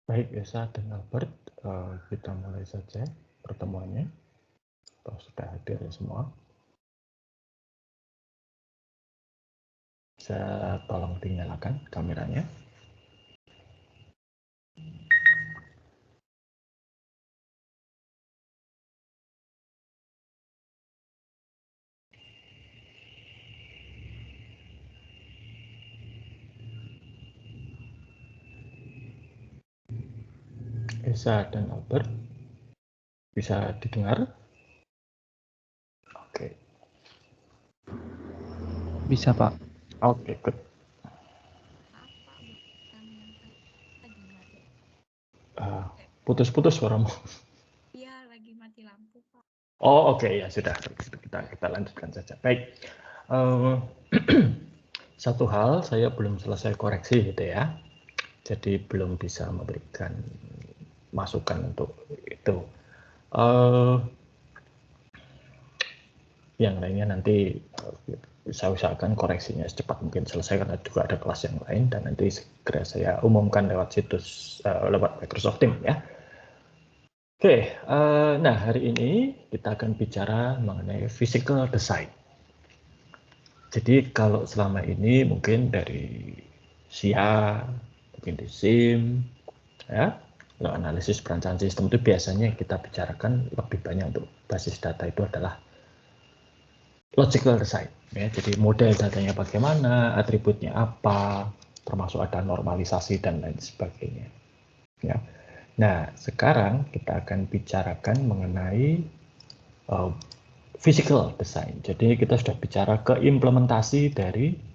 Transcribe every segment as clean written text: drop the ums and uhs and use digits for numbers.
Baik, Esa dan Albert, kita mulai saja pertemuannya. Kalau sudah hadir semua, bisa tolong dinyalakan kameranya. Esa dan Albert, bisa didengar? Oke. Bisa, Pak. Oke, good. Putus-putus suaramu. Iya, lagi mati lampu, Pak. Oh, oke, ya sudah. Kita lanjutkan saja. Baik. Satu hal saya belum selesai koreksi gitu ya. Jadi belum bisa memberikan masukan untuk itu. Yang lainnya nanti saya usahakan koreksinya secepat mungkin selesai karena juga ada kelas yang lain dan nanti segera saya umumkan lewat situs lewat Microsoft Teams ya. Oke, nah hari ini kita akan bicara mengenai physical design. Jadi kalau selama ini mungkin dari SIA, mungkin di SIM, ya, kalau analisis perancangan sistem itu biasanya kita bicarakan lebih banyak untuk basis data itu adalah logical design. Ya, jadi model datanya bagaimana, atributnya apa, termasuk ada normalisasi dan lain sebagainya. Ya. Nah, sekarang kita akan bicarakan mengenai physical design. Jadi kita sudah bicara ke implementasi dari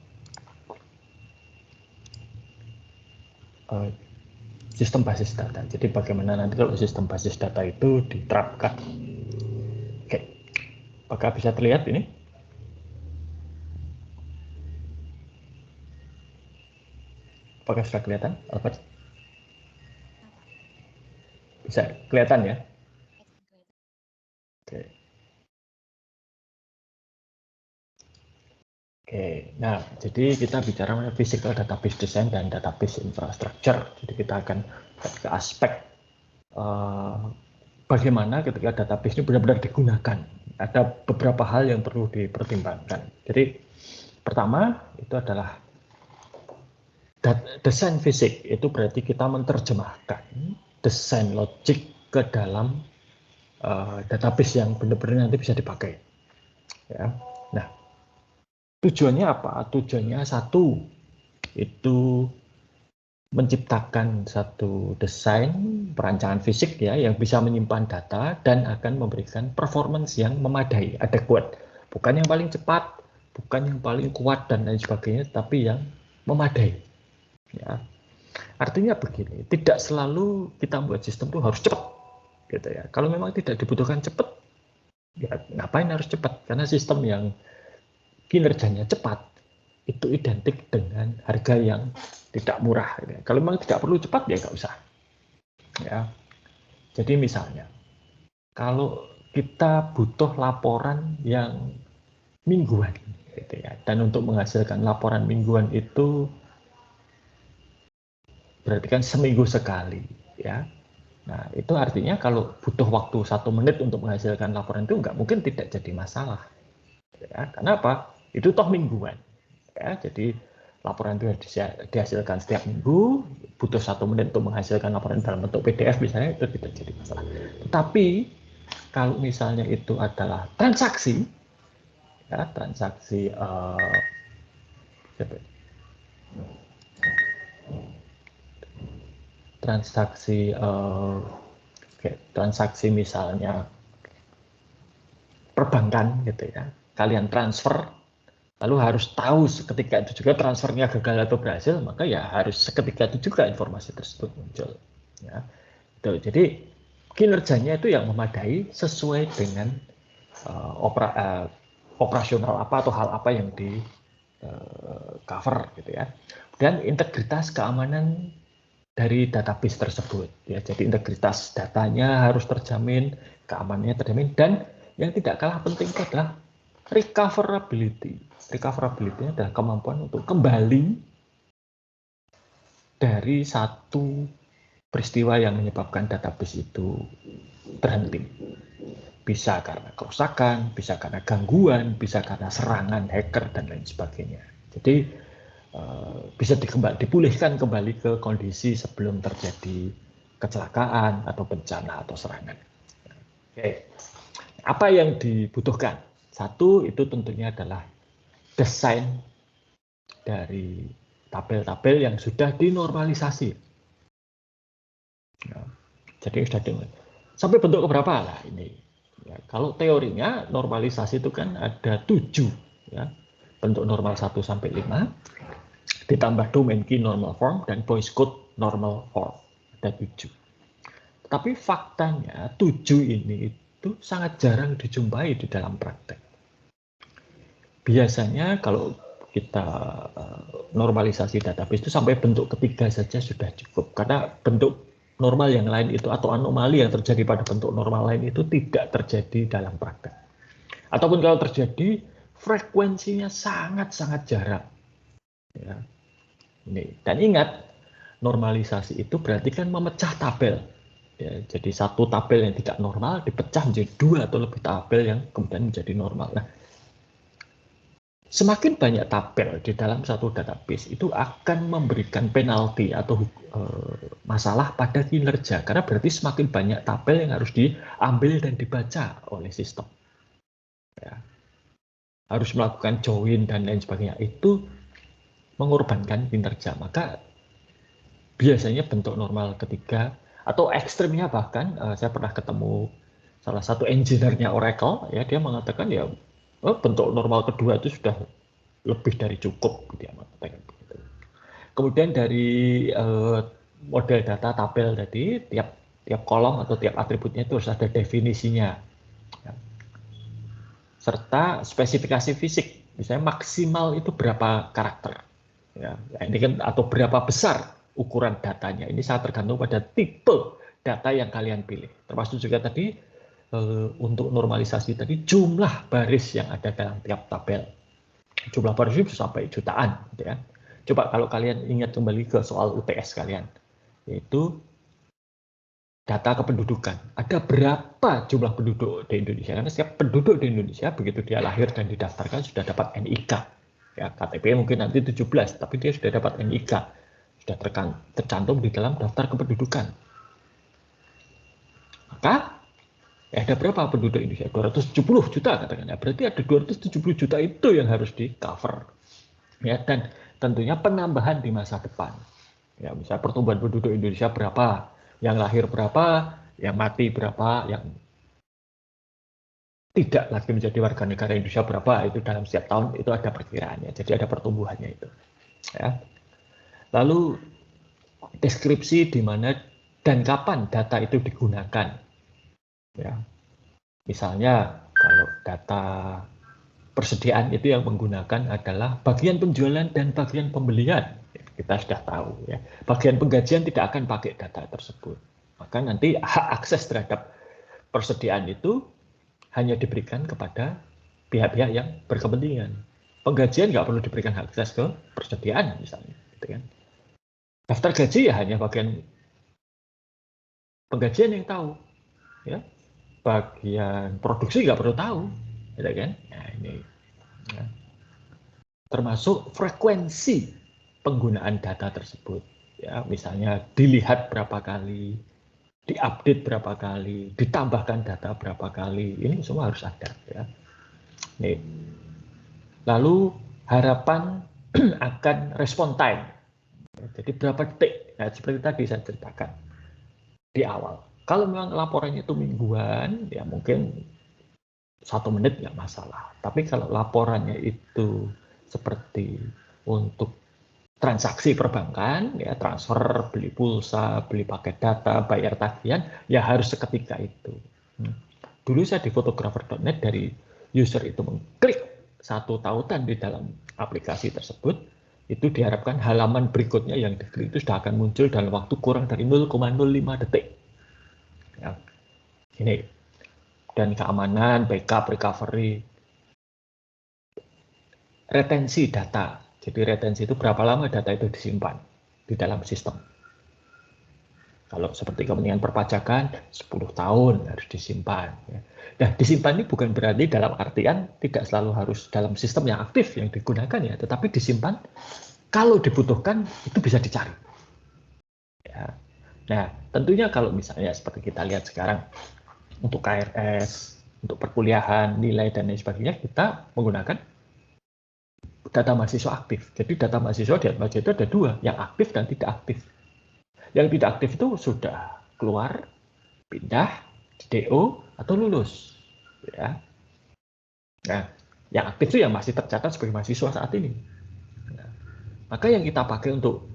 sistem basis data. Jadi bagaimana nanti kalau sistem basis data itu diterapkan. Oke, apakah bisa terlihat ini? Apakah sudah kelihatan, Albert? Bisa kelihatan ya? Oke. Oke, nah jadi kita bicara mengenai physical database design dan database infrastructure. Jadi kita akan ke aspek bagaimana ketika database ini benar-benar digunakan. Ada beberapa hal yang perlu dipertimbangkan. Jadi pertama itu adalah desain fisik, itu berarti kita menerjemahkan desain logik ke dalam database yang benar-benar nanti bisa dipakai. Ya. Nah, tujuannya apa? Tujuannya satu, itu menciptakan satu desain perancangan fisik ya yang bisa menyimpan data dan akan memberikan performance yang memadai, adequate. Bukan yang paling cepat, bukan yang paling kuat dan lain sebagainya, tapi yang memadai. Ya. Artinya begini, tidak selalu kita buat sistem itu harus cepat, gitu ya. Kalau memang tidak dibutuhkan cepat, ya ngapain harus cepat? Karena sistem yang kinerjanya cepat itu identik dengan harga yang tidak murah. Gitu ya. Kalau memang tidak perlu cepat ya nggak usah. Ya. Jadi misalnya, kalau kita butuh laporan yang mingguan, gitu ya, dan untuk menghasilkan laporan mingguan itu berarti kan seminggu sekali, ya. Nah, itu artinya kalau butuh waktu 1 menit untuk menghasilkan laporan itu nggak mungkin tidak jadi masalah. Ya, karena apa? Itu toh mingguan. Ya, jadi laporan itu dihasilkan setiap minggu, butuh 1 menit untuk menghasilkan laporan dalam bentuk PDF misalnya, itu tidak jadi masalah. Tetapi kalau misalnya itu adalah transaksi, ya, transaksi misalnya perbankan gitu ya, kalian transfer lalu harus tahu seketika itu juga transfernya gagal atau berhasil, maka ya harus seketika itu juga informasi tersebut muncul. Ya. Jadi kinerjanya itu yang memadai sesuai dengan operasional apa atau hal apa yang di cover gitu ya. Dan integritas keamanan dari database tersebut ya. Jadi integritas datanya harus terjamin, keamanannya terjamin, dan yang tidak kalah penting itu adalah recoverability. Recoverability adalah kemampuan untuk kembali dari satu peristiwa yang menyebabkan database itu terhenti. Bisa karena kerusakan, bisa karena gangguan, bisa karena serangan hacker dan lain sebagainya. Jadi bisa dipulihkan kembali ke kondisi sebelum terjadi kecelakaan atau bencana atau serangan. Oke. Apa yang dibutuhkan? Satu, itu tentunya adalah desain dari tabel-tabel yang sudah dinormalisasi. Ya, jadi sudah sampai bentuk keberapa lah ini. Ya, kalau teorinya normalisasi itu kan ada 7, ya, bentuk normal 1 sampai 5, ditambah domain key normal form dan voice code normal form, ada 7. Tapi faktanya 7 ini itu sangat jarang dijumpai di dalam praktek. Biasanya kalau kita normalisasi database itu sampai bentuk ketiga saja sudah cukup, karena bentuk normal yang lain itu atau anomali yang terjadi pada bentuk normal lain itu tidak terjadi dalam praktek. Ataupun kalau terjadi, frekuensinya sangat-sangat jarang. Ya. Dan ingat, normalisasi itu berarti kan memecah tabel. Ya, jadi satu tabel yang tidak normal dipecah menjadi 2 atau lebih tabel yang kemudian menjadi normal. Nah, semakin banyak tabel di dalam satu database itu akan memberikan penalti atau masalah pada kinerja, karena berarti semakin banyak tabel yang harus diambil dan dibaca oleh sistem. Ya. Harus melakukan join dan lain sebagainya, itu mengorbankan kinerja. Maka biasanya bentuk normal ketiga atau ekstrimnya bahkan saya pernah ketemu salah satu engineer-nya Oracle, ya, dia mengatakan ya bentuk normal kedua itu sudah lebih dari cukup, dia mengatakan begitu. Kemudian dari model data tabel tadi, tiap kolom atau tiap atributnya itu harus ada definisinya, ya, serta spesifikasi fisik, misalnya maksimal itu berapa karakter, ya, ini kan, atau berapa besar ukuran datanya. Ini sangat tergantung pada tipe data yang kalian pilih, termasuk juga tadi untuk normalisasi tadi jumlah baris yang ada dalam tiap tabel. Jumlah baris itu sampai jutaan, gitu ya. Coba kalau kalian ingat kembali ke soal UTS kalian, yaitu data kependudukan. Ada berapa jumlah penduduk di Indonesia? Karena setiap penduduk di Indonesia begitu dia lahir dan didaftarkan sudah dapat NIK. Ya, KTP mungkin nanti 17, tapi dia sudah dapat NIK. Sudah tercantum di dalam daftar kependudukan. Maka ya ada berapa penduduk Indonesia? 270 juta katakan. Ya, berarti ada 270 juta itu yang harus di cover. Ya, dan tentunya penambahan di masa depan. Ya, misalnya pertumbuhan penduduk Indonesia berapa, yang lahir berapa, yang mati berapa, yang tidak lagi menjadi warga negara Indonesia berapa, itu dalam setiap tahun itu ada perkiraannya. Jadi ada pertumbuhannya itu. Ya. Lalu deskripsi di mana dan kapan data itu digunakan. Ya. Misalnya kalau data persediaan itu yang menggunakan adalah bagian penjualan dan bagian pembelian. Kita sudah tahu, ya. Bagian penggajian tidak akan pakai data tersebut. Maka nanti hak akses terhadap persediaan itu hanya diberikan kepada pihak-pihak yang berkepentingan. Penggajian nggak perlu diberikan hak akses ke persediaan misalnya, gitu kan. Daftar gaji ya hanya bagian penggajian yang tahu, ya. Bagian produksi nggak perlu tahu, gitu kan. Nah, ini, ya. Termasuk frekuensi penggunaan data tersebut, ya, misalnya dilihat berapa kali, diupdate berapa kali, ditambahkan data berapa kali, ini semua harus ada, ya. Nih. Lalu harapan akan respon time, jadi berapa detik, nah, seperti tadi saya ceritakan di awal. Kalau memang laporannya itu mingguan, ya mungkin 1 menit nggak masalah. Tapi kalau laporannya itu seperti untuk transaksi perbankan, ya transfer, beli pulsa, beli paket data, bayar tagihan, ya harus seketika itu. Dulu saya di photographer.net, dari user itu mengklik satu tautan di dalam aplikasi tersebut, itu diharapkan halaman berikutnya yang diklik itu sudah akan muncul dalam waktu kurang dari 0,05 detik. Ya, ini. Dan keamanan, backup, recovery, retensi data. Jadi retensi itu berapa lama data itu disimpan di dalam sistem. Kalau seperti kepentingan perpajakan 10 tahun harus disimpan. Ya. Nah, disimpan ini bukan berarti dalam artian tidak selalu harus dalam sistem yang aktif yang digunakan ya, tetapi disimpan kalau dibutuhkan itu bisa dicari. Ya. Nah, tentunya kalau misalnya seperti kita lihat sekarang untuk KRS, untuk perkuliahan, nilai dan lain sebagainya, kita menggunakan data mahasiswa aktif. Jadi data mahasiswa di Atmaja itu ada dua, yang aktif dan tidak aktif. Yang tidak aktif itu sudah keluar, pindah, DO, atau lulus. Ya. Nah, yang aktif itu yang masih tercatat sebagai mahasiswa saat ini. Nah, maka yang kita pakai untuk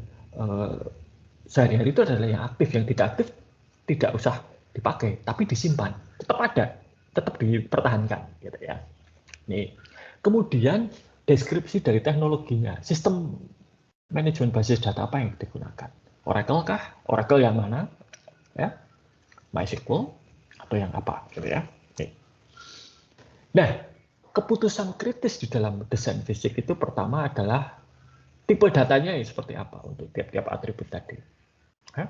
sehari-hari itu adalah yang aktif. Yang tidak aktif tidak usah dipakai, tapi disimpan. Tetap ada, tetap dipertahankan. Gitu ya. Nih. Kemudian deskripsi dari teknologinya, sistem manajemen basis data apa yang digunakan? Oracle kah? Oracle yang mana? Ya, MySQL atau yang apa? Gitu ya. Nih. Nah, keputusan kritis di dalam desain fisik itu pertama adalah tipe datanya ya seperti apa untuk tiap-tiap atribut tadi. Hah?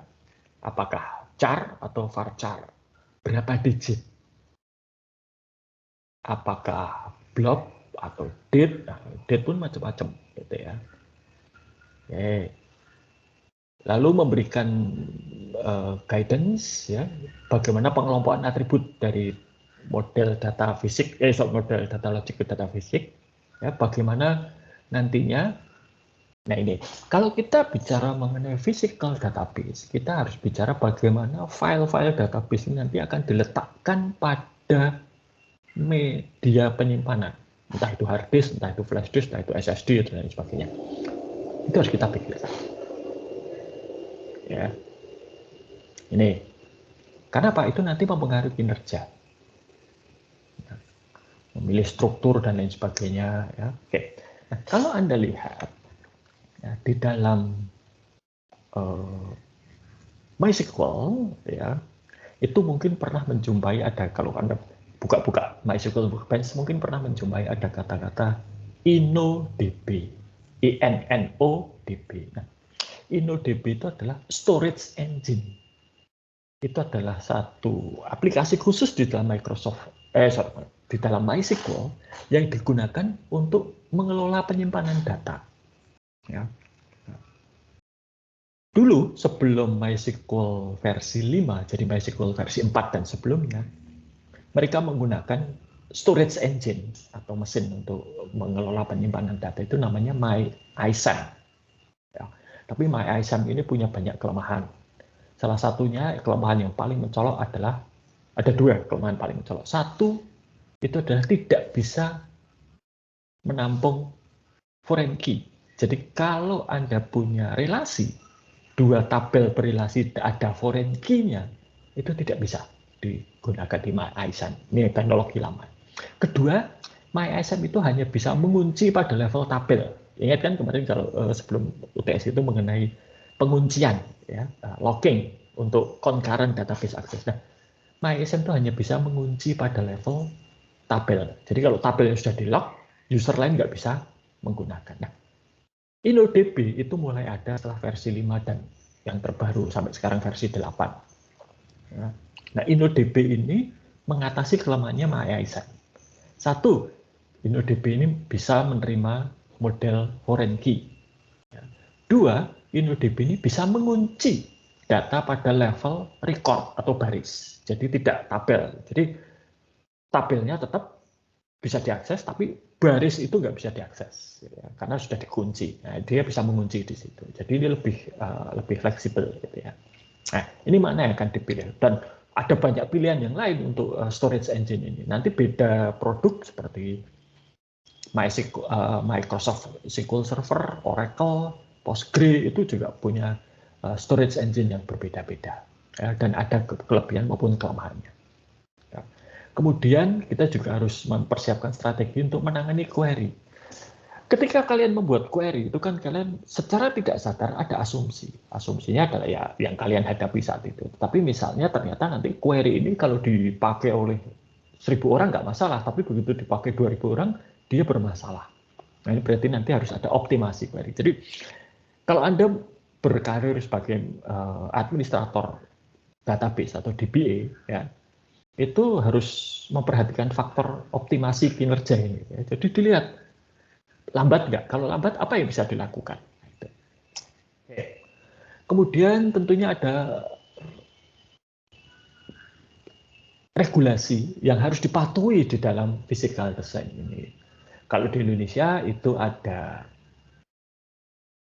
Apakah char atau varchar? Berapa digit? Apakah blob atau date? Nah, date pun macam-macam gitu ya. Oke. Lalu memberikan guidance ya, bagaimana pengelompokan atribut dari model data fisik, model data logik ke data fisik, ya, bagaimana nantinya. Nah ini, kalau kita bicara mengenai physical database, kita harus bicara bagaimana file-file database ini nanti akan diletakkan pada media penyimpanan, entah itu hard disk, entah itu flash disk, entah itu SSD dan lain sebagainya. Itu harus kita pikirkan. Ya, ini, karena apa? Itu nanti mempengaruhi kinerja, memilih struktur dan lain sebagainya. Ya, oke. Nah, kalau Anda lihat ya, di dalam MySQL, ya, itu mungkin pernah menjumpai ada, kalau Anda buka-buka MySQL Workbench, mungkin pernah menjumpai ada kata-kata InnoDB, INNODB. Nah, InnoDB itu adalah storage engine. Itu adalah satu aplikasi khusus di dalam di dalam MySQL yang digunakan untuk mengelola penyimpanan data. Ya. Dulu sebelum MySQL versi 5, jadi MySQL versi 4 dan sebelumnya, mereka menggunakan storage engine atau mesin untuk mengelola penyimpanan data itu namanya MyISAM. Ya. Tapi MyISAM ini punya banyak kelemahan. Salah satunya kelemahan yang paling mencolok adalah, ada dua kelemahan paling mencolok. Satu, itu adalah tidak bisa menampung foreign key. Jadi kalau Anda punya relasi, dua tabel berrelasi ada foreign key-nya, itu tidak bisa digunakan di MyISAM. Ini teknologi lama. Kedua, MyISAM itu hanya bisa mengunci pada level tabel. Ingat kan kemarin kalau sebelum UTS itu mengenai penguncian, ya, locking untuk concurrent database access. Nah, MyISAM itu hanya bisa mengunci pada level tabel. Jadi kalau tabelnya sudah di-lock, user lain nggak bisa menggunakan. Nah, InnoDB itu mulai ada setelah versi 5 dan yang terbaru sampai sekarang versi 8. Ya. Nah, InnoDB ini mengatasi kelemahannya MyISAM. Satu, InnoDB ini bisa menerima model foreign key. Ya. Dua, InnoDB ini bisa mengunci data pada level record atau baris. Jadi tidak tabel. Jadi tabelnya tetap bisa diakses, tapi baris itu nggak bisa diakses, ya, karena sudah dikunci. Nah, dia bisa mengunci di situ. Jadi ini lebih fleksibel, gitu ya. Nah, ini mana yang akan dipilih? Dan ada banyak pilihan yang lain untuk storage engine ini. Nanti beda produk seperti Microsoft SQL Server, Oracle, Postgre itu juga punya storage engine yang berbeda-beda, ya, dan ada kelebihan maupun kelemahannya. Ya. Kemudian kita juga harus mempersiapkan strategi untuk menangani query. Ketika kalian membuat query, itu kan kalian secara tidak sadar ada asumsi. Asumsinya adalah ya yang kalian hadapi saat itu. Tapi misalnya ternyata nanti query ini kalau dipakai oleh 1000 orang nggak masalah, tapi begitu dipakai 2000 orang, dia bermasalah. Nah, ini berarti nanti harus ada optimasi query. Jadi kalau Anda berkarir sebagai administrator database atau DBA, ya, itu harus memperhatikan faktor optimasi kinerja ini. Ya. Jadi dilihat lambat nggak? Kalau lambat, apa yang bisa dilakukan? Oke. Kemudian tentunya ada regulasi yang harus dipatuhi di dalam physical design ini. Kalau di Indonesia itu ada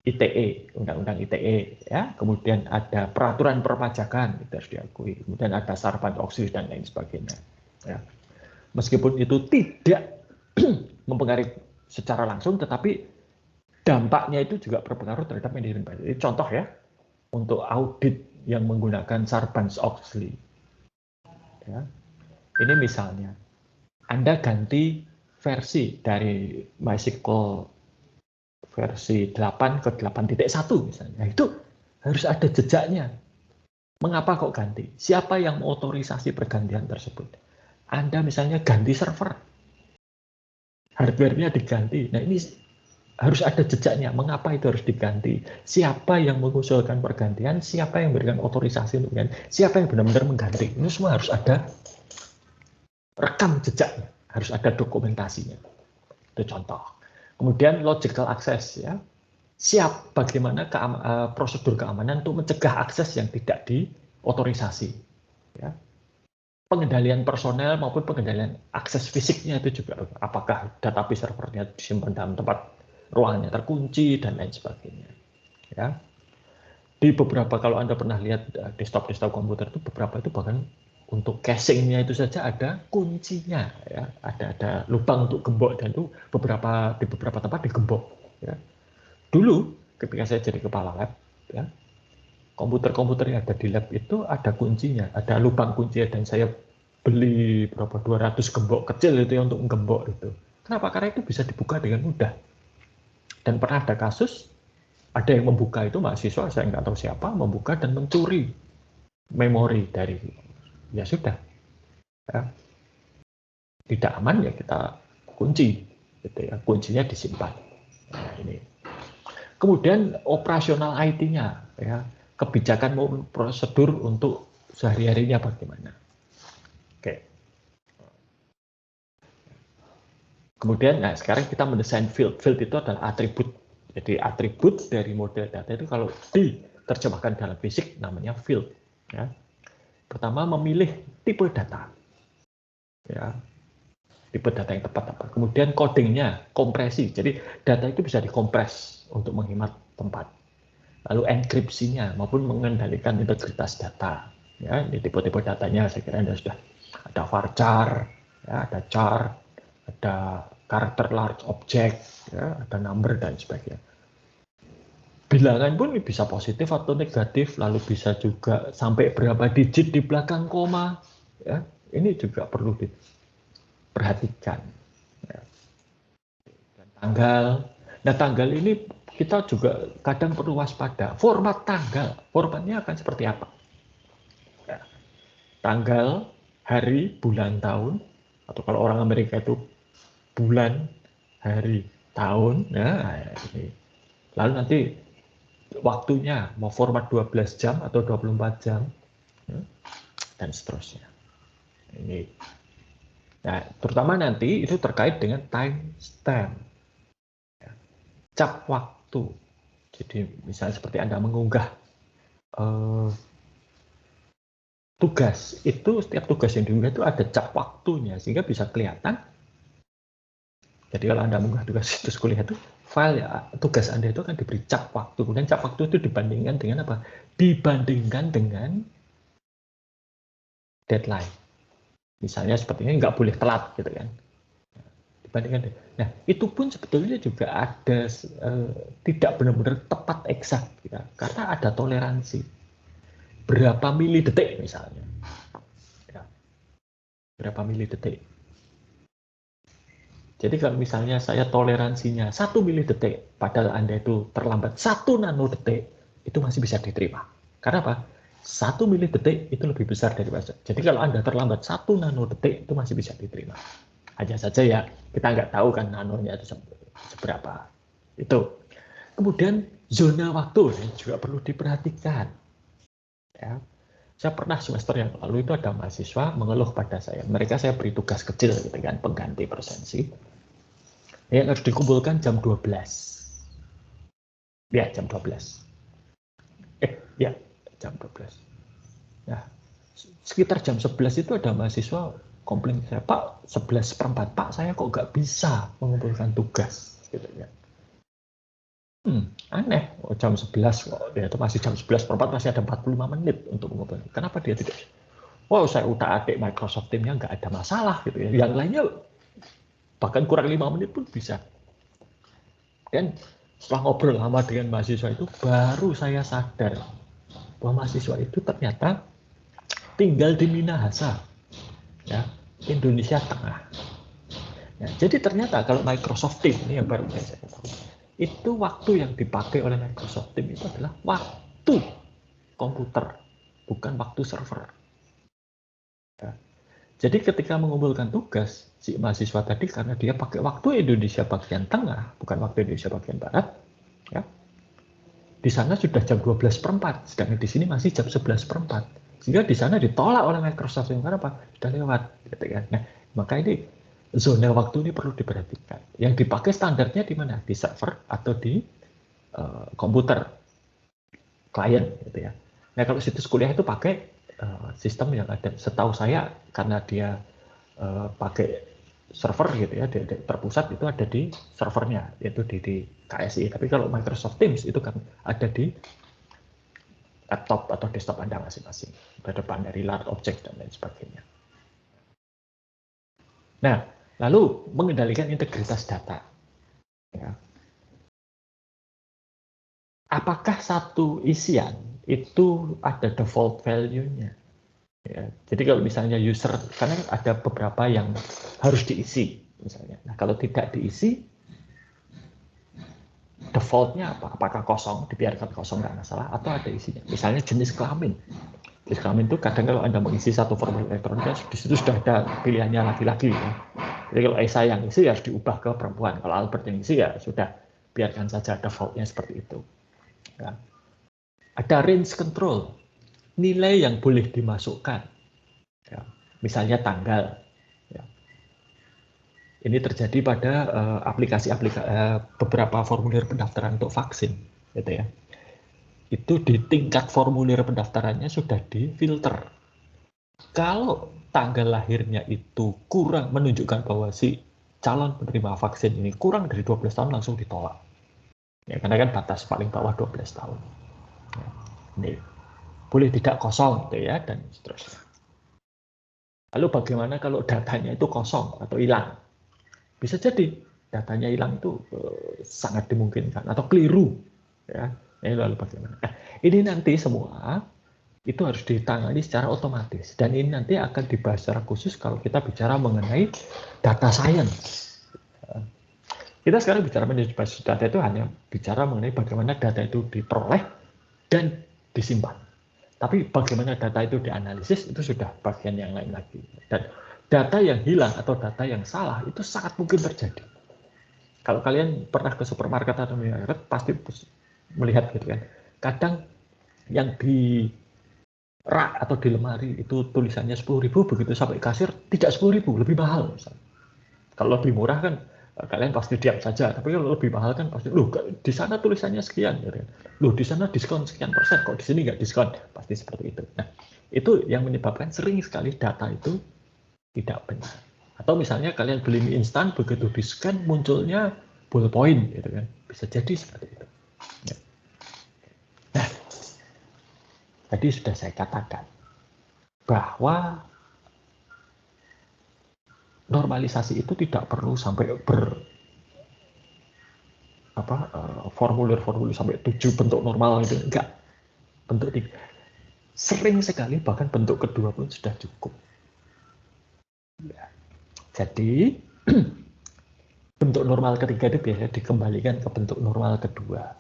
ITE, Undang-Undang ITE, ya. Kemudian ada peraturan perpajakan, itu harus diakui. Kemudian ada Sarbanes-Oxley dan lain sebagainya. Ya. Meskipun itu tidak mempengaruhi secara langsung, tetapi dampaknya itu juga berpengaruh terhadap manajemen. Jadi contoh ya, untuk audit yang menggunakan Sarbanes-Oxley. Ya. Ini misalnya, Anda ganti versi dari MySQL versi 8 ke 8.1 misalnya. Itu harus ada jejaknya. Mengapa kok ganti? Siapa yang mengotorisasi pergantian tersebut? Anda misalnya ganti server. Hardware-nya diganti. Nah, ini harus ada jejaknya. Mengapa itu harus diganti? Siapa yang mengusulkan pergantian? Siapa yang memberikan otorisasi untuk ganti? Siapa yang benar-benar mengganti? Ini semua harus ada rekam jejaknya. Harus ada dokumentasinya. Itu contoh. Kemudian logical access, ya. Siap bagaimana prosedur keamanan untuk mencegah akses yang tidak diotorisasi. Ya. Pengendalian personel maupun pengendalian akses fisiknya itu juga. Apakah database servernya disimpan dalam tempat ruangannya terkunci dan lain sebagainya. Ya. Di beberapa, kalau Anda pernah lihat desktop komputer itu, beberapa itu bahkan untuk casingnya itu saja ada kuncinya, ya. Ada lubang untuk gembok, dan itu di beberapa tempat digembok. Ya. Dulu ketika saya jadi kepala lab, ya, komputer-komputer yang ada di lab itu ada kuncinya, ada lubang kunci, dan saya beli berapa 200 gembok kecil itu ya untuk menggembok itu. Kenapa? Karena itu bisa dibuka dengan mudah. Dan pernah ada kasus, ada yang membuka itu mahasiswa, saya nggak tahu siapa, membuka dan mencuri memori dari, ya sudah, ya. Tidak aman ya kita kunci, gitu ya, kuncinya disimpan. Nah, ini. Kemudian operasional IT-nya, ya, kebijakan maupun prosedur untuk sehari-harinya bagaimana. Oke. Kemudian, nah sekarang kita mendesain field. Field itu adalah atribut. Jadi atribut dari model data itu kalau diterjemahkan dalam fisik namanya field. Ya. Pertama, memilih tipe data. Ya. Tipe data yang tepat apa. Kemudian codingnya, kompresi. Jadi data itu bisa dikompres untuk menghemat tempat. Lalu enkripsinya maupun mengendalikan integritas data. Ya, ini tipe-tipe datanya saya kira Anda sudah ada varchar, ya, ada char, ada karakter large object, ya, ada number dan sebagainya. Bilangan pun bisa positif atau negatif, lalu bisa juga sampai berapa digit di belakang koma. Ya, ini juga perlu diperhatikan. Ya. Dan tanggal. Nah, tanggal ini kita juga kadang perlu waspada. Format tanggal, formatnya akan seperti apa? Ya. Tanggal, hari, bulan, tahun, atau kalau orang Amerika itu bulan, hari, tahun. Nah, ini. Lalu nanti waktunya mau format 12 jam atau 24 jam, dan seterusnya. Ini. Nah, terutama nanti itu terkait dengan timestamp, cap waktu. Jadi misalnya seperti Anda mengunggah tugas, itu setiap tugas yang diunggah itu ada cap waktunya sehingga bisa kelihatan. Jadi kalau Anda mengunggah tugas situs kuliah itu, file ya, tugas Anda itu akan diberi cap waktu. Kemudian cap waktu itu dibandingkan dengan apa? Dibandingkan dengan deadline. Misalnya seperti ini nggak boleh telat gitu kan. Dibandingkan. Nah, itu pun sebetulnya juga ada tidak benar-benar tepat eksak ya, karena ada toleransi. Berapa mili detik misalnya. Ya. Berapa mili detik. Jadi kalau misalnya saya toleransinya 1 mili detik, padahal Anda itu terlambat 1 nanodetik, itu masih bisa diterima. Karena apa? 1 mili detik itu lebih besar dari bahasa. Jadi kalau Anda terlambat 1 nanodetik, itu masih bisa diterima. Hanya saja ya, kita nggak tahu kan nanonya itu seberapa. Itu. Kemudian zona waktu juga perlu diperhatikan. Ya. Saya pernah semester yang lalu itu ada mahasiswa mengeluh pada saya. Mereka saya beri tugas kecil gitu kan, pengganti presensi. Yang harus dikumpulkan jam 12. Ya, jam 12. Ya, jam 12. Nah, sekitar jam 11 itu ada mahasiswa komplain saya, Pak, 11:04, Pak, saya kok nggak bisa mengumpulkan tugas. Gitu ya. Aneh, jam 11 kok, ya itu masih jam 11:04, masih ada 45 menit untuk mengumpulkan. Kenapa dia tidak? Wow, saya utak-atik Microsoft Teams-nya nggak ada masalah gitu ya. Yang lainnya bahkan kurang 5 menit pun bisa. Dan setelah ngobrol lama dengan mahasiswa itu, baru saya sadar bahwa mahasiswa itu ternyata tinggal di Minahasa, ya, Indonesia Tengah. Ya, jadi ternyata kalau Microsoft Teams ini yang baru saya tahu, itu waktu yang dipakai oleh Microsoft Teams itu adalah waktu komputer, bukan waktu server. Ya. Jadi ketika mengumpulkan tugas, si mahasiswa tadi karena dia pakai waktu Indonesia bagian tengah, bukan waktu Indonesia bagian barat, ya, di sana sudah jam 12:04, sedangkan di sini masih jam 11:04. Sehingga di sana ditolak oleh Microsoft karena apa? Sudah lewat, gitu kan. Nah, maka ini zona waktu ini perlu diperhatikan. Yang dipakai standarnya di mana? Di server atau di komputer klien, gitu ya. Nah, kalau situs kuliah itu pakai sistem yang ada. Setahu saya karena dia pakai server gitu ya, terpusat itu ada di servernya, yaitu di KSI. Tapi kalau Microsoft Teams itu kan ada di laptop atau desktop Anda masing-masing, ke depan dari large object dan lain sebagainya. Nah, lalu mengendalikan integritas data. Ya. Apakah satu isian itu ada default value-nya? Ya, jadi kalau misalnya user, karena ada beberapa yang harus diisi, misalnya. Nah, kalau tidak diisi, default-nya apa? Apakah kosong, dibiarkan kosong nggak masalah, atau ada isinya? Misalnya jenis kelamin. Jenis kelamin itu kadang kalau Anda mengisi satu formulir elektronik, di situ sudah ada pilihannya laki-laki. Ya. Jadi kalau Esa yang isi harus diubah ke perempuan. Kalau Albert yang isi ya sudah, biarkan saja default-nya seperti itu. Ya. Ada range control, nilai yang boleh dimasukkan. Ya. Misalnya tanggal. Ya. Ini terjadi pada aplikasi-aplikasi beberapa formulir pendaftaran untuk vaksin, gitu ya. Itu di tingkat formulir pendaftarannya sudah difilter. Kalau tanggal lahirnya itu kurang menunjukkan bahwa si calon penerima vaksin ini kurang dari 12 tahun langsung ditolak. Ya, karena kan batas paling bawah 12 tahun. Ya, ini boleh tidak kosong gitu ya, dan seterusnya. Lalu bagaimana kalau datanya itu kosong atau hilang? Bisa jadi datanya hilang itu sangat dimungkinkan atau keliru. Ya, ini lalu bagaimana? Nah, ini nanti semua itu harus ditangani secara otomatis, dan ini nanti akan dibahas secara khusus kalau kita bicara mengenai data science. Kita sekarang bicara manajemen basis data itu hanya bicara mengenai bagaimana data itu diperoleh dan disimpan. Tapi bagaimana data itu dianalisis itu sudah bagian yang lain lagi. Dan data yang hilang atau data yang salah itu sangat mungkin terjadi. Kalau kalian pernah ke supermarket atau minimarket pasti melihat gitu kan. Kadang yang di rak atau di lemari itu tulisannya 10.000, begitu sampai kasir tidak 10.000, lebih mahal misalnya. Kalau lebih murah kan kalian pasti diam saja, tapi kalau lebih mahal kan pasti, loh di sana tulisannya sekian, loh di sana diskon sekian persen, kok di sini nggak diskon, pasti seperti itu. Nah, itu yang menyebabkan sering sekali data itu tidak benar. Atau misalnya kalian beli mie instan, begitu di scan munculnya ballpoint, gitu kan, bisa jadi seperti itu. Nah, tadi sudah saya katakan bahwa normalisasi itu tidak perlu sampai formulir-formulir sampai 7 bentuk normal itu, enggak, bentuk 3 sering sekali, bahkan bentuk kedua pun sudah cukup ya. Jadi bentuk normal ketiga itu biasanya dikembalikan ke bentuk normal kedua.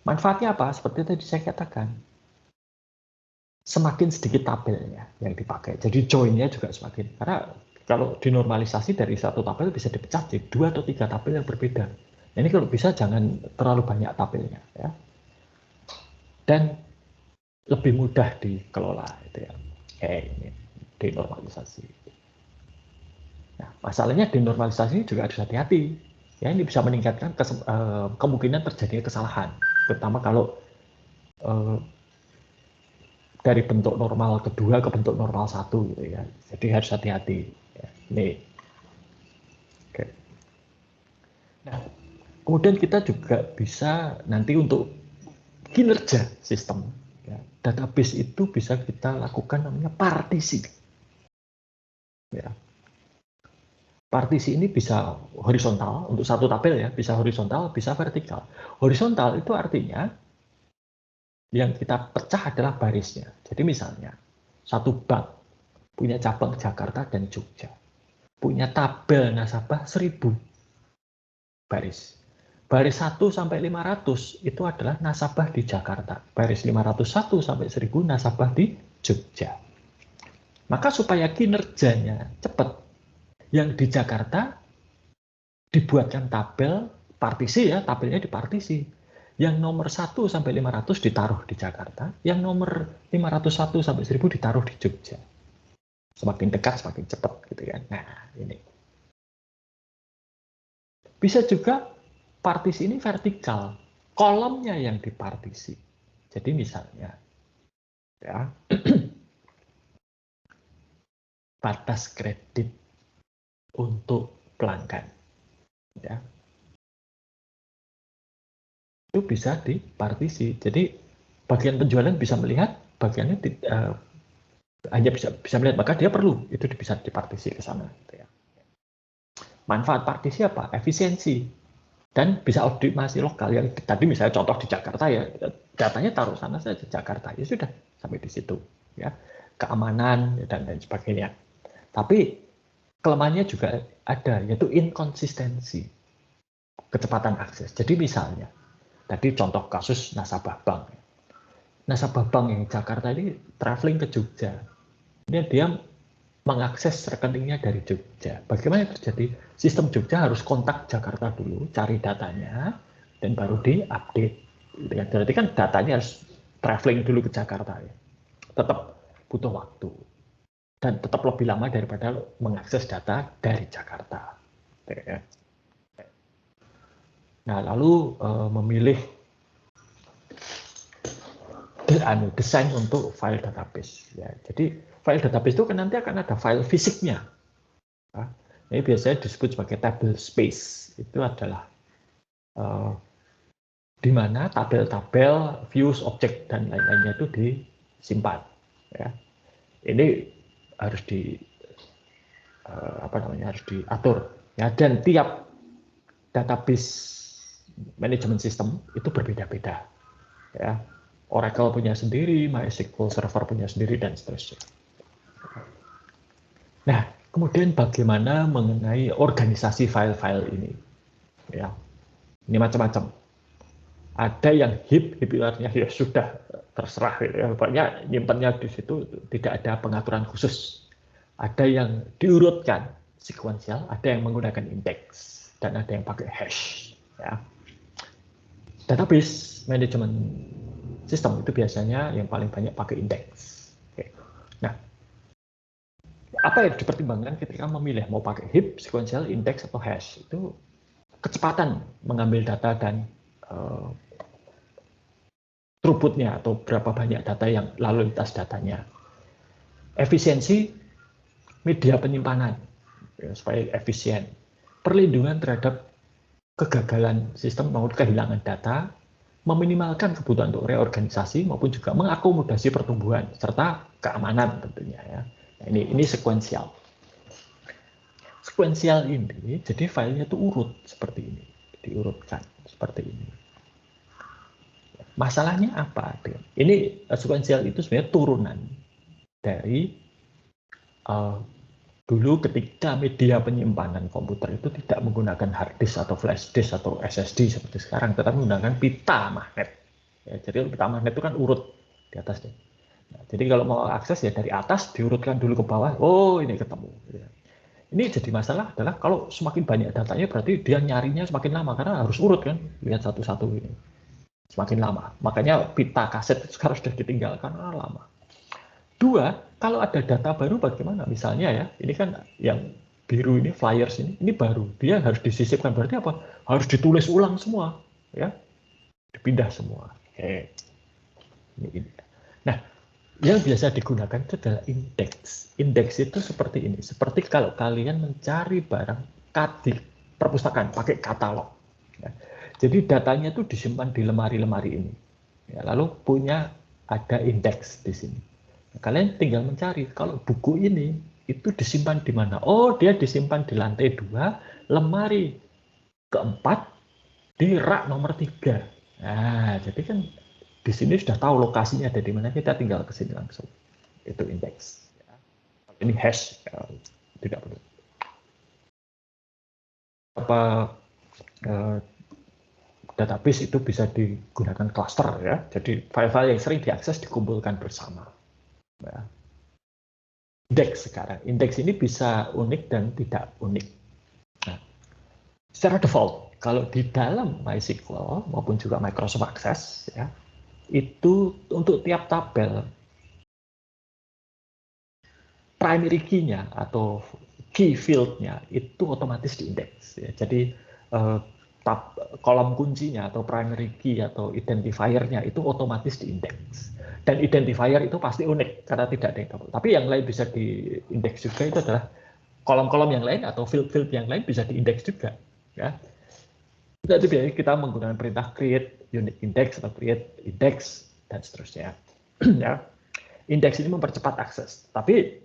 Manfaatnya apa? Seperti tadi saya katakan, semakin sedikit tabelnya yang dipakai, jadi joinnya juga semakin, karena kalau dinormalisasi dari satu tabel bisa dipecah jadi 2 atau 3 tabel yang berbeda. Nah, ini kalau bisa jangan terlalu banyak tabelnya ya. Dan lebih mudah dikelola itu ya. Ini denormalisasi. Nah, masalahnya denormalisasi juga harus hati-hati. Ya, ini bisa meningkatkan kemungkinan terjadinya kesalahan, terutama kalau dari bentuk normal kedua ke bentuk normal satu gitu ya. Jadi harus hati-hati. Ya, ini. Oke. Nah, kemudian kita juga bisa nanti untuk kinerja sistem. Ya, database itu bisa kita lakukan namanya partisi. Ya. Partisi ini bisa horizontal untuk satu tabel ya, bisa horizontal, bisa vertikal. Horizontal itu artinya yang kita pecah adalah barisnya. Jadi misalnya satu bank punya cabang Jakarta dan Jogja, punya tabel nasabah 1000 baris. Baris 1 sampai 500 itu adalah nasabah di Jakarta. Baris 501 sampai 1000 nasabah di Jogja. Maka supaya kinerjanya cepat, yang di Jakarta dibuatkan tabel partisi ya, tabelnya dipartisi. Yang nomor 1 sampai 500 ditaruh di Jakarta, yang nomor 501 sampai 1000 ditaruh di Jogja. Semakin dekat semakin cepat gitu kan. Nah, ini. Bisa juga partisi ini vertikal, kolomnya yang dipartisi. Jadi misalnya ya, batas kredit untuk pelanggan ya, itu bisa dipartisi. Jadi bagian penjualan bisa melihat bagiannya hanya bisa melihat, maka dia perlu itu bisa dipartisi ke sana gitu ya. Manfaat partisi apa? Efisiensi dan bisa optimasi lokal yang tadi misalnya contoh di Jakarta ya, datanya taruh sana saja Jakarta ya sudah sampai di situ ya, keamanan dan lain sebagainya. Tapi kelemahannya juga ada, yaitu inkonsistensi kecepatan akses. Jadi misalnya tadi contoh kasus nasabah bank, nasabah bank yang Jakarta ini traveling ke Jogja, ini dia mengakses rekeningnya dari Jogja. Bagaimana terjadi? Sistem Jogja harus kontak Jakarta dulu, cari datanya, dan baru diupdate. Berarti kan datanya harus traveling dulu ke Jakarta. Ya. Tetap butuh waktu. Dan tetap lebih lama daripada mengakses data dari Jakarta. Nah, lalu memilih desain untuk file database. Ya, jadi file database itu kan nanti akan ada file fisiknya. Nah, ini biasanya disebut sebagai table space. Itu adalah di mana tabel-tabel, views, objek dan lain-lainnya itu disimpan. Ya. Ini harus harus diatur. Ya, dan tiap database manajemen sistem itu berbeda-beda. Ya. Oracle punya sendiri, MySQL Server punya sendiri dan seterusnya. Nah, kemudian bagaimana mengenai organisasi file-file ini? Ya, ini macam-macam. Ada yang heap itu artinya ya sudah terserah gitu ya. Pokoknya nyimpannya di situ tidak ada pengaturan khusus. Ada yang diurutkan sekuensial, ada yang menggunakan indeks dan ada yang pakai hash. Ya. Database manajemen sistem itu biasanya yang paling banyak pakai indeks. Oke. Nah, apa yang dipertimbangkan ketika memilih mau pakai heap, sekuensial, indeks atau hash? Itu kecepatan mengambil data dan throughput-nya atau berapa banyak data yang lalu lintas datanya. Efisiensi media penyimpanan ya, supaya efisien. Perlindungan terhadap kegagalan sistem maupun kehilangan data, meminimalkan kebutuhan untuk reorganisasi maupun juga mengakomodasi pertumbuhan serta keamanan tentunya ya. Nah, ini sekuensial. Sekuensial ini jadi filenya itu urut seperti ini, diurutkan seperti ini. Masalahnya apa? Ini sekuensial itu sebenarnya turunan dari dulu ketika media penyimpanan komputer itu tidak menggunakan hard disk atau flash disk atau SSD seperti sekarang, tetapi menggunakan pita magnet. Ya, jadi pita magnet itu kan urut di atasnya. Nah, jadi kalau mau akses ya dari atas diurutkan dulu ke bawah. Oh ini ketemu. Ini jadi masalah adalah kalau semakin banyak datanya berarti dia nyarinya semakin lama karena harus urut kan, lihat satu-satu ini. semakin lama. Makanya pita kaset itu sekarang sudah ditinggalkan lama. Dua, kalau ada data baru bagaimana? Misalnya ya, ini kan yang biru ini flyers ini baru, dia harus disisipkan, berarti apa? Harus ditulis ulang semua, ya, dipindah semua. Ini. Nah, yang biasa digunakan itu adalah indeks. Indeks itu seperti ini, seperti kalau kalian mencari barang di perpustakaan pakai katalog. Ya. Jadi datanya itu disimpan di lemari-lemari ini. Ya, lalu punya ada indeks di sini. Kalian tinggal mencari, kalau buku ini itu disimpan di mana? Oh, dia disimpan di lantai 2, lemari keempat, di rak nomor 3. Nah, jadi kan di sini sudah tahu lokasinya ada di mana, kita tinggal ke sini langsung. Itu indeks. Ini hash, tidak perlu. Apa database itu bisa digunakan cluster ya. Jadi file-file yang sering diakses dikumpulkan bersama. Ya. Indeks sekarang. Indeks ini bisa unik dan tidak unik. Nah, secara default, kalau di dalam MySQL maupun juga Microsoft Access, ya, itu untuk tiap tabel primary key-nya atau key field-nya itu otomatis diindeks. Ya. Jadi kolom kuncinya atau primary key atau identifier-nya itu otomatis diindeks. Dan identifier itu pasti unik karena tidak ada yang double. Tapi yang lain bisa diindeks juga, itu adalah kolom-kolom yang lain atau field-field yang lain bisa diindeks juga. Ya. Jadi biasanya kita menggunakan perintah create unique index atau create index dan seterusnya. Ya. Indeks ini mempercepat akses. Tapi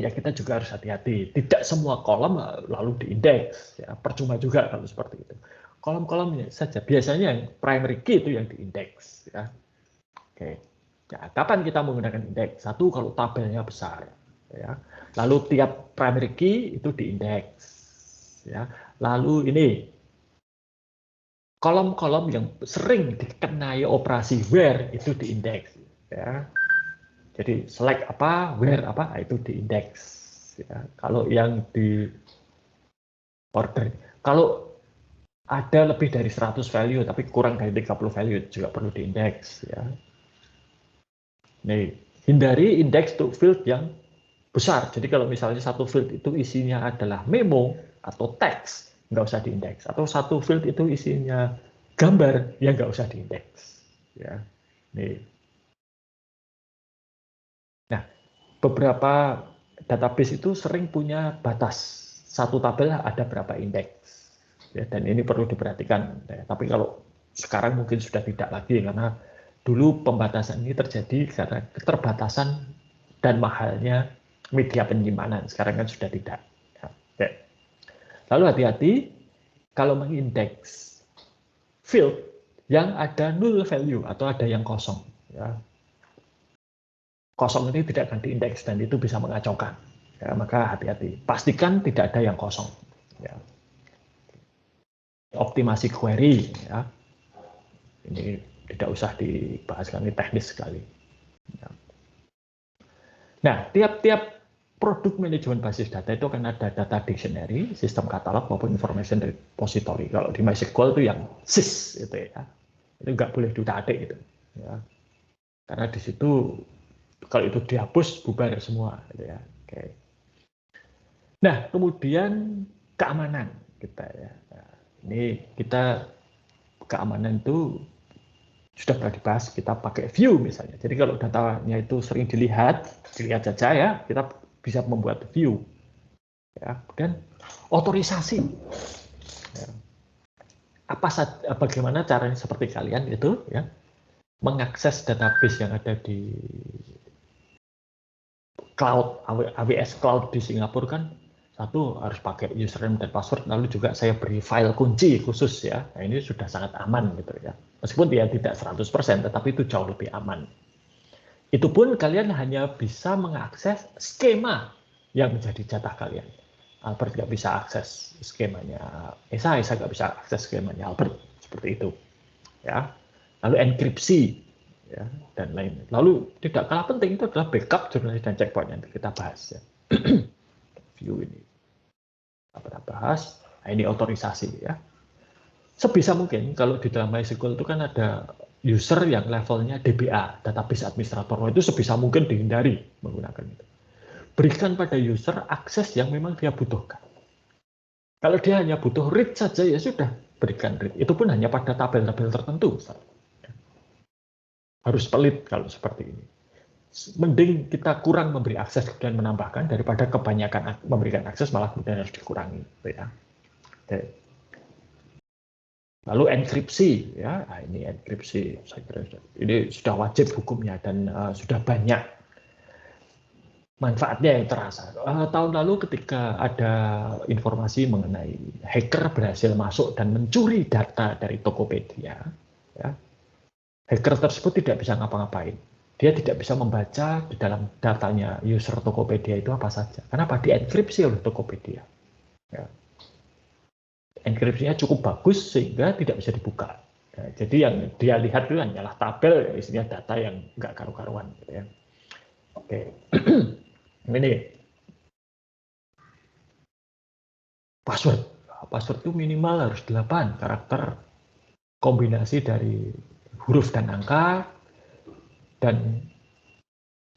ya kita juga harus hati-hati. Tidak semua kolom lalu diindeks. Ya. Percuma juga kalau seperti itu. Kolom-kolomnya saja. Biasanya yang primary key itu yang diindeks. Ya. Oke. Ya, kapan kita menggunakan indeks? Satu, kalau tabelnya besar. Ya. Lalu tiap primary key itu diindeks. Ya. Lalu ini kolom-kolom yang sering dikenai operasi where itu diindeks. Ya. Jadi select apa, where apa, itu diindeks. Ya. Kalau yang di order, kalau ada lebih dari 100 value tapi kurang dari 30 value juga perlu diindeks. Ya. Nih, hindari indeks to field yang besar. Jadi kalau misalnya satu field itu isinya adalah memo atau teks, nggak usah diindeks. Atau satu field itu isinya gambar, ya nggak usah diindeks. Ya. Nih. Nah, beberapa database itu sering punya batas. Satu tabel ada berapa indeks. Ya, dan ini perlu diperhatikan. Ya, tapi kalau sekarang mungkin sudah tidak lagi, karena dulu pembatasan ini terjadi karena keterbatasan dan mahalnya media penyimpanan. Sekarang kan sudah tidak. Ya. Lalu hati-hati kalau mengindeks field yang ada null value atau ada yang kosong. Ya. Kosong ini tidak akan diindeks dan itu bisa mengacaukan. Ya, maka hati-hati. Pastikan tidak ada yang kosong. Ya. Optimasi query. Ya. Ini tidak usah dibahas, ini teknis sekali. Ya. Nah, tiap-tiap produk manajemen basis data itu akan ada data dictionary, sistem katalog maupun information repository. Kalau di MySQL itu yang SIS itu ya, itu nggak boleh diutak-atik gitu. Ya. Karena di situ kalau itu dihapus bubar semua. Gitu ya. Oke. Nah, kemudian keamanan kita ya. Nah, ini kita keamanan itu sudah pernah dibahas, kita pakai view misalnya. Jadi kalau datanya itu sering dilihat saja ya, kita bisa membuat view. Ya, kemudian otorisasi. Ya. Bagaimana caranya seperti kalian itu ya, mengakses database yang ada di cloud, AWS Cloud di Singapura kan, satu harus pakai username dan password, lalu juga saya beri file kunci khusus ya. Nah, ini sudah sangat aman gitu ya. Meskipun dia tidak 100%, tetapi itu jauh lebih aman. Itu pun kalian hanya bisa mengakses skema yang menjadi jatah kalian. Albert nggak bisa akses skemanya Esa nggak bisa akses skemanya Albert, seperti itu. Ya. Lalu enkripsi, ya, dan lain. Lalu tidak kalah penting itu adalah backup, jurnalis dan checkpoint yang kita bahas. Ya. View ini kita bahas. Nah, ini otorisasi ya. Sebisa mungkin kalau di dalam MySQL itu kan ada user yang levelnya DBA, database administrator. Itu sebisa mungkin dihindari menggunakan itu. Berikan pada user akses yang memang dia butuhkan. Kalau dia hanya butuh read saja, ya sudah, berikan read. Itu pun hanya pada tabel-tabel tertentu. Harus pelit kalau seperti ini. Mending kita kurang memberi akses dan menambahkan daripada kebanyakan memberikan akses malah kemudian harus dikurangi. Ya. Lalu enkripsi, ya, nah, ini enkripsi, saya kira ini sudah wajib hukumnya dan sudah banyak manfaatnya yang terasa. Tahun lalu ketika ada informasi mengenai hacker berhasil masuk dan mencuri data dari Tokopedia, ya, hacker tersebut tidak bisa ngapa-ngapain. Dia tidak bisa membaca di dalam datanya user Tokopedia itu apa saja. Kenapa? Dienkripsi oleh Tokopedia. Ya. Enkripsinya cukup bagus sehingga tidak bisa dibuka. Nah, jadi yang dia lihat itu hanyalah tabel, isinya data yang nggak karu-karuan. Gitu ya. Oke. Ini password. Password itu minimal harus 8 karakter kombinasi dari huruf dan angka dan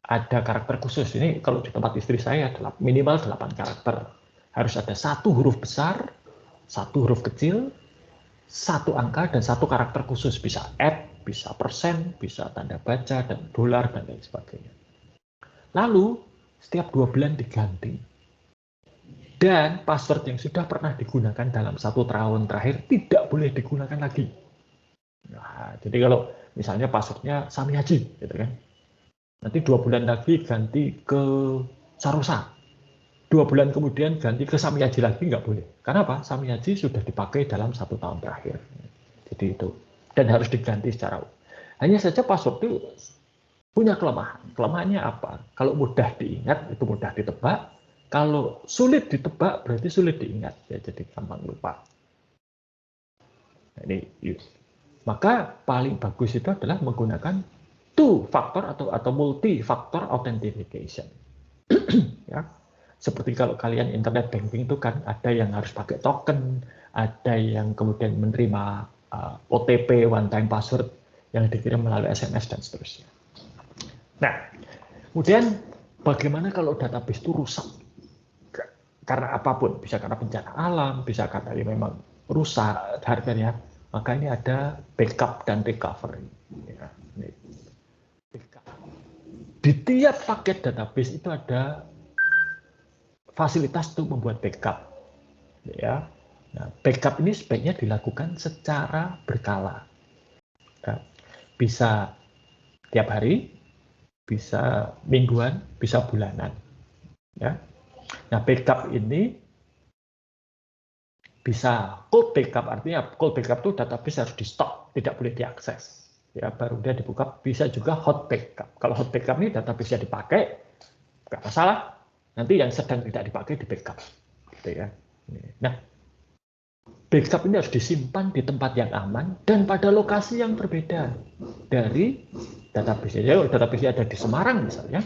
ada karakter khusus. Ini kalau di tempat istri saya adalah minimal 8 karakter. Harus ada 1 huruf besar, 1 huruf kecil, 1 angka dan 1 karakter khusus. Bisa @ bisa persen, bisa tanda baca dan dolar dan lain sebagainya. Lalu setiap 2 bulan diganti. Dan password yang sudah pernah digunakan dalam 1 tahun terakhir tidak boleh digunakan lagi. Nah, jadi kalau misalnya passwordnya Sami Haji, gitu kan? Nanti 2 bulan lagi ganti ke Sarosa. 2 bulan kemudian ganti ke Sami Haji lagi nggak boleh. Karena apa? Sami Haji sudah dipakai dalam 1 tahun terakhir. Jadi itu. Dan harus diganti secara. Hanya saja password itu punya kelemahan. Kelemahannya apa? Kalau mudah diingat, itu mudah ditebak. Kalau sulit ditebak, berarti sulit diingat. Ya, jadi gampang lupa. Nah, ini, maka paling bagus itu adalah menggunakan two-factor atau multi-factor authentication. Ya. Seperti kalau kalian internet banking itu kan ada yang harus pakai token, ada yang kemudian menerima OTP, one time password, yang dikirim melalui SMS dan seterusnya. Nah, kemudian bagaimana kalau database itu rusak? Karena apapun, bisa karena bencana alam, bisa karena dia memang rusak harganya, maka ini ada backup dan recovery. Ya, ini. Di tiap paket database itu ada fasilitas untuk membuat backup. Ya. Nah, backup ini sebaiknya dilakukan secara berkala. Ya. Bisa tiap hari, bisa mingguan, bisa bulanan. Ya. Nah, backup ini bisa cold backup, artinya cold backup itu database harus di stop, tidak boleh diakses. Ya, baru dia dibuka. Bisa juga hot backup. Kalau hot backup ini database-nya dipakai, nggak masalah. Nanti yang sedang tidak dipakai di backup. Gitu ya. Nah, backup ini harus disimpan di tempat yang aman dan pada lokasi yang berbeda dari database. Jadi database ada di Semarang misalnya,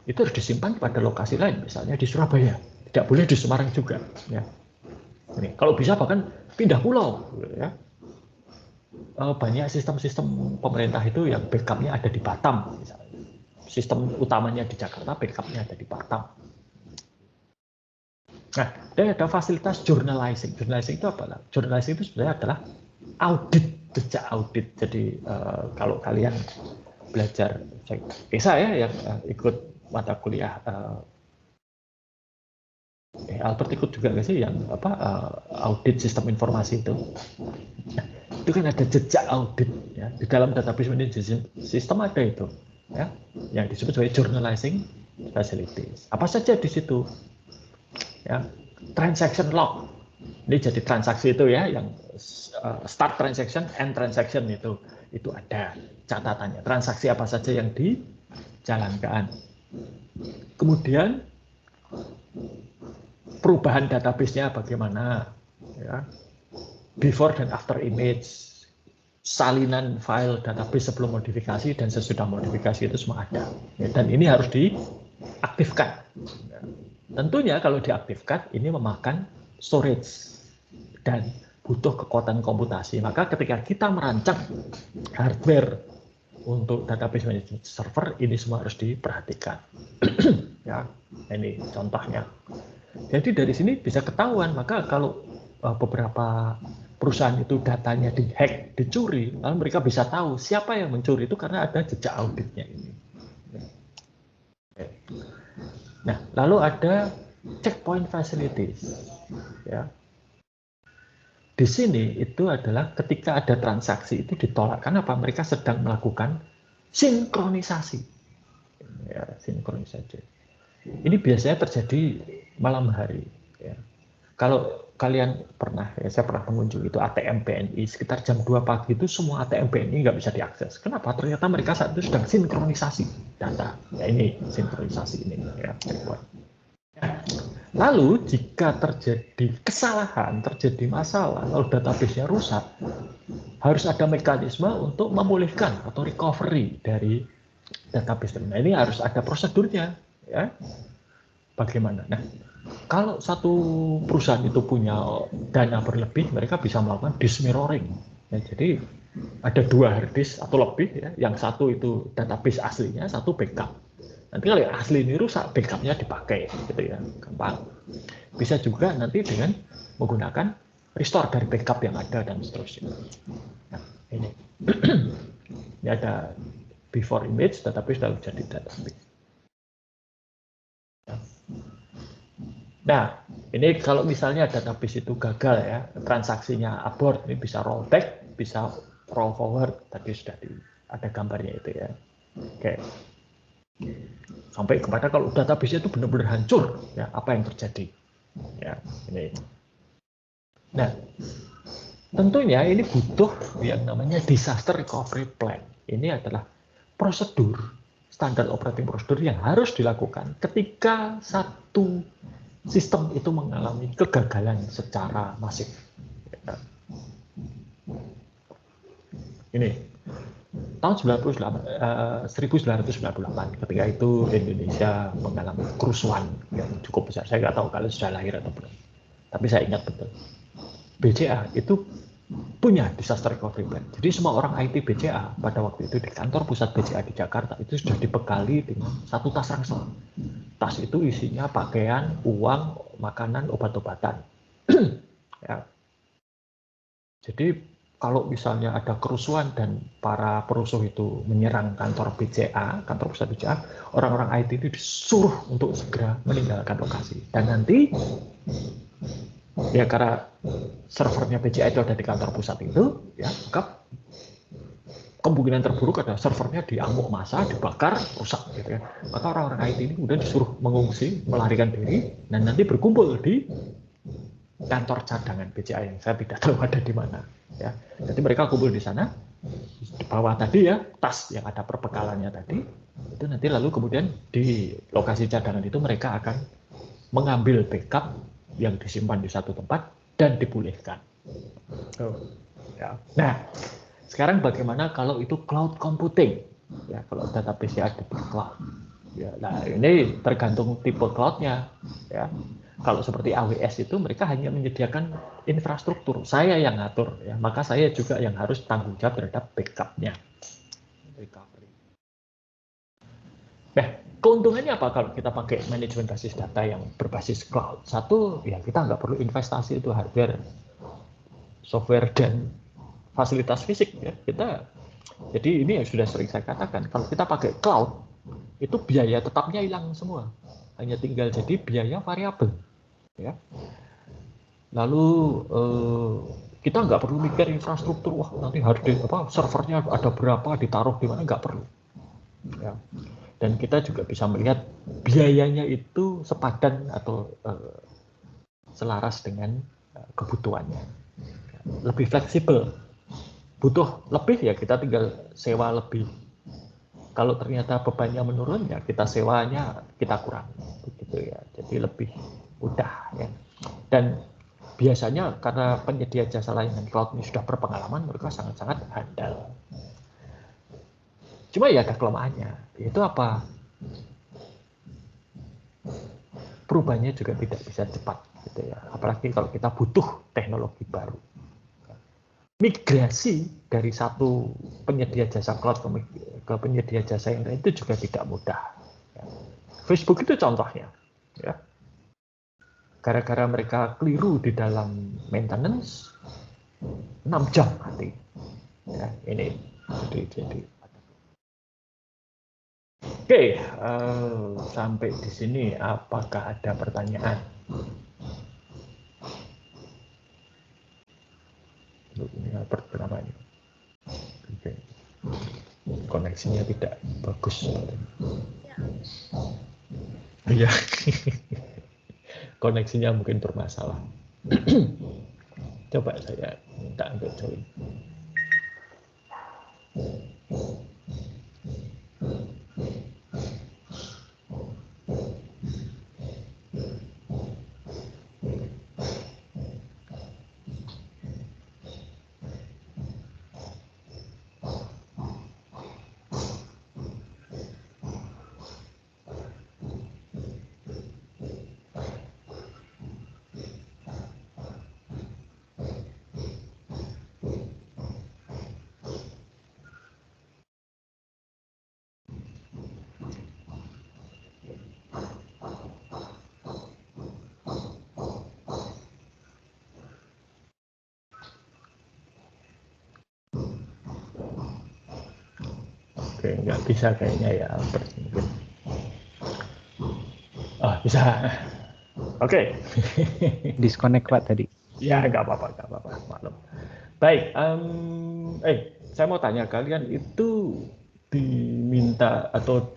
itu harus disimpan pada lokasi lain, misalnya di Surabaya. Tidak boleh di Semarang juga. Ya. Ini, kalau bisa bahkan pindah pulau. Ya. Banyak sistem-sistem pemerintah itu yang backupnya ada di Batam. Misalnya. Sistem utamanya di Jakarta, backupnya ada di Batam. Nah, dan ada fasilitas journalizing. Journalizing itu apa? Journalizing itu sebenarnya adalah audit, jejak audit. Jadi kalau kalian belajar, saya yang ikut mata kuliah, Albert ikut juga nggak sih yang audit sistem informasi itu? Nah, itu kan ada jejak audit ya. Di dalam database management system ada itu ya, yang disebut sebagai journalizing facilities. Apa saja di situ? Ya, transaction log. Ini jadi transaksi itu ya, yang start transaction, end transaction itu ada catatannya. Transaksi apa saja yang dijalankan. Kemudian perubahan database-nya bagaimana, ya. Before dan after image, salinan file database sebelum modifikasi dan sesudah modifikasi itu semua ada. Ya, dan ini harus diaktifkan. Ya. Tentunya kalau diaktifkan ini memakan storage dan butuh kekuatan komputasi. Maka ketika kita merancang hardware untuk database management server, ini semua harus diperhatikan. Ya, ini contohnya. Jadi dari sini bisa ketahuan, maka kalau beberapa perusahaan itu datanya dihack, dicuri, lalu mereka bisa tahu siapa yang mencuri itu karena ada jejak auditnya ini. Nah, lalu ada checkpoint facilities. Ya. Di sini itu adalah ketika ada transaksi itu ditolak. Kenapa? Mereka sedang melakukan sinkronisasi. Ya, sinkronisasi. Ini biasanya terjadi malam hari. Ya. Kalau kalian pernah, ya, saya pernah mengunjungi itu ATM BNI sekitar jam 2 pagi itu semua ATM BNI nggak bisa diakses. Kenapa? Ternyata mereka saat itu sedang sinkronisasi data. Ya ini sinkronisasi ini. Ya. Lalu jika terjadi kesalahan, terjadi masalah, lalu database-nya rusak, harus ada mekanisme untuk memulihkan atau recovery dari database. Nah ini harus ada prosedurnya. Ya. Bagaimana? Nah, kalau satu perusahaan itu punya dana berlebih, mereka bisa melakukan disk mirroring. Ya, jadi ada 2 hard disk atau lebih, ya. Yang satu itu database aslinya, satu backup. Nanti kalau yang asli ini rusak, backupnya dipakai, gitu ya, gampang. Bisa juga nanti dengan menggunakan restore dari backup yang ada dan seterusnya. Nah, ini, ini ada before image, database sudah jadi database. Nah, ini kalau misalnya database itu gagal ya, transaksinya abort, ini bisa rollback, bisa roll forward. Tadi sudah ada gambarnya itu ya. Oke. Sampai kepada kalau database itu benar-benar hancur, ya apa yang terjadi? Ya, ini. Nah, tentunya ini butuh yang namanya disaster recovery plan. Ini adalah prosedur, standar operating procedure yang harus dilakukan ketika satu sistem itu mengalami kegagalan secara masif. Ini tahun 1998 ketika itu Indonesia mengalami kerusuhan yang cukup besar. Saya nggak tahu kalian sudah lahir atau belum, tapi saya ingat betul. BCA itu punya disaster recovery plan. Jadi semua orang IT BCA pada waktu itu di kantor pusat BCA di Jakarta itu sudah dibekali dengan satu tas ransel. Tas itu isinya pakaian, uang, makanan, obat-obatan. Ya. Jadi kalau misalnya ada kerusuhan dan para perusuh itu menyerang kantor BCA, kantor pusat BCA, orang-orang IT itu disuruh untuk segera meninggalkan lokasi. Dan nanti, ya karena servernya BCA itu ada di kantor pusat itu, ya maka kemungkinan terburuk ada servernya diamuk massa, dibakar, rusak gitu ya. Maka orang-orang IT ini kemudian disuruh mengungsi, melarikan diri, dan nanti berkumpul di kantor cadangan BCA yang saya tidak tahu ada di mana. Ya, jadi mereka kumpul di sana, di bawah tadi ya tas yang ada perbekalannya tadi, itu nanti lalu kemudian di lokasi cadangan itu mereka akan mengambil backup yang disimpan di satu tempat dan dipulihkan. Ya. Nah, sekarang bagaimana kalau itu cloud computing? Ya, kalau database-nya ada di cloud. Ya, nah ini tergantung tipe cloud-nya. Ya. Kalau seperti AWS itu mereka hanya menyediakan infrastruktur, saya yang ngatur, ya maka saya juga yang harus tanggung jawab terhadap backup-nya. Nah, keuntungannya apa kalau kita pakai manajemen basis data yang berbasis cloud? Satu, ya kita nggak perlu investasi itu hardware, software dan fasilitas fisik. Ya kita, jadi ini yang sudah sering saya katakan, kalau kita pakai cloud itu biaya tetapnya hilang semua, hanya tinggal jadi biaya variabel. Ya. Lalu kita nggak perlu mikir infrastruktur, wah nanti servernya ada berapa, ditaruh di mana, nggak perlu. Ya. Dan kita juga bisa melihat biayanya itu sepadan atau selaras dengan kebutuhannya. Lebih fleksibel. Butuh lebih ya kita tinggal sewa lebih. Kalau ternyata bebannya menurun ya kita sewanya kita kurangi, begitu ya. Jadi lebih mudah ya. Dan biasanya karena penyedia jasa layanan cloud ini sudah berpengalaman, mereka sangat-sangat handal. Cuma ya ada kelemahannya, itu apa? Perubahannya juga tidak bisa cepat, gitu ya. Apalagi kalau kita butuh teknologi baru. migrasi dari satu penyedia jasa cloud ke penyedia jasa yang lain itu juga tidak mudah. Ya. Facebook itu contohnya. Ya. Gara-gara mereka keliru di dalam maintenance, 6 jam mati. Ya, ini jadi. Oke, sampai di sini apakah ada pertanyaan? Ini Albert berapa ini? Oke. Koneksinya tidak bagus. Iya. Koneksinya mungkin bermasalah. Coba saya minta untuk join. Oke, nggak bisa kayaknya ya Albert mungkin. Oh, bisa. Oke. Disconnect Pak tadi. Ya, nggak apa-apa, maklum. Baik, saya mau tanya, kalian itu diminta atau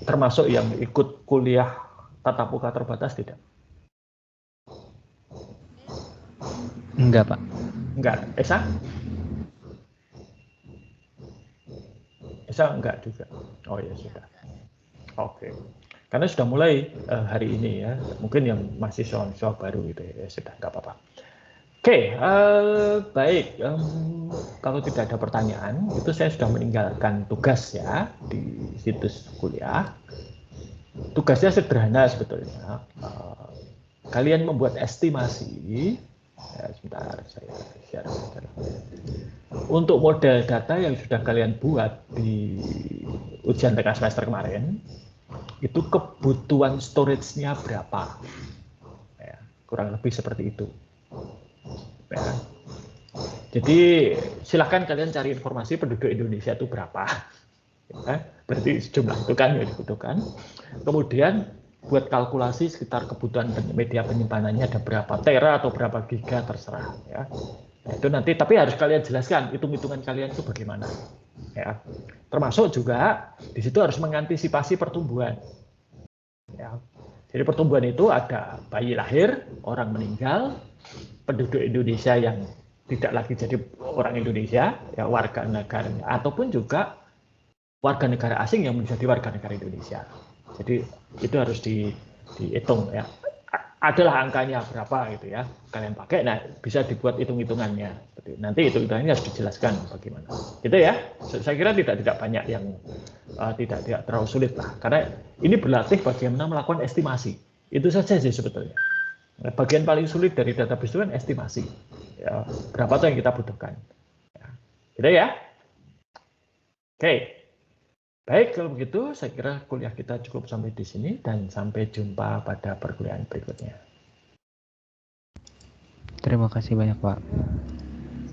termasuk yang ikut kuliah tatap muka terbatas tidak? Enggak Pak. Enggak, Esa? Esa enggak juga. Oh ya sudah. Oke. Karena sudah mulai hari ini ya. Mungkin yang masih siswa baru gitu ya, sudah enggak apa-apa. Oke, baik. Kalau tidak ada pertanyaan, itu saya sudah meninggalkan tugas ya di situs kuliah. Tugasnya sederhana sebetulnya. Kalian membuat estimasi. Ya, sebentar, saya share. Untuk model data yang sudah kalian buat di ujian tengah semester kemarin, itu kebutuhan storage-nya berapa? Ya, kurang lebih seperti itu. Ya. Jadi silahkan kalian cari informasi penduduk Indonesia itu berapa. Ya, berarti jumlah itu kan yang dibutuhkan. Kemudian buat kalkulasi sekitar kebutuhan media penyimpanannya ada berapa tera atau berapa giga terserah ya. Nah, itu nanti tapi harus kalian jelaskan hitung-hitungan kalian itu bagaimana ya. Termasuk juga di situ harus mengantisipasi pertumbuhan ya. Jadi pertumbuhan itu ada bayi lahir, orang meninggal, penduduk Indonesia yang tidak lagi jadi orang Indonesia ya, warga negaranya, ataupun juga warga negara asing yang menjadi warga negara Indonesia. Jadi itu harus dihitung ya. Adalah angkanya berapa gitu ya. Kalian pakai, nah bisa dibuat hitung-hitungannya. Nanti hitung-hitungannya harus dijelaskan bagaimana. Gitu ya. Saya kira tidak banyak yang tidak terlalu sulit lah. Karena ini berlatih bagaimana melakukan estimasi. Itu saja sih sebetulnya. Nah, bagian paling sulit dari database itu kan estimasi. Ya, berapa tuh yang kita butuhkan. Ya. Gitu ya. Oke. Baik, kalau begitu saya kira kuliah kita cukup sampai di sini dan sampai jumpa pada perkuliahan berikutnya. Terima kasih banyak Pak.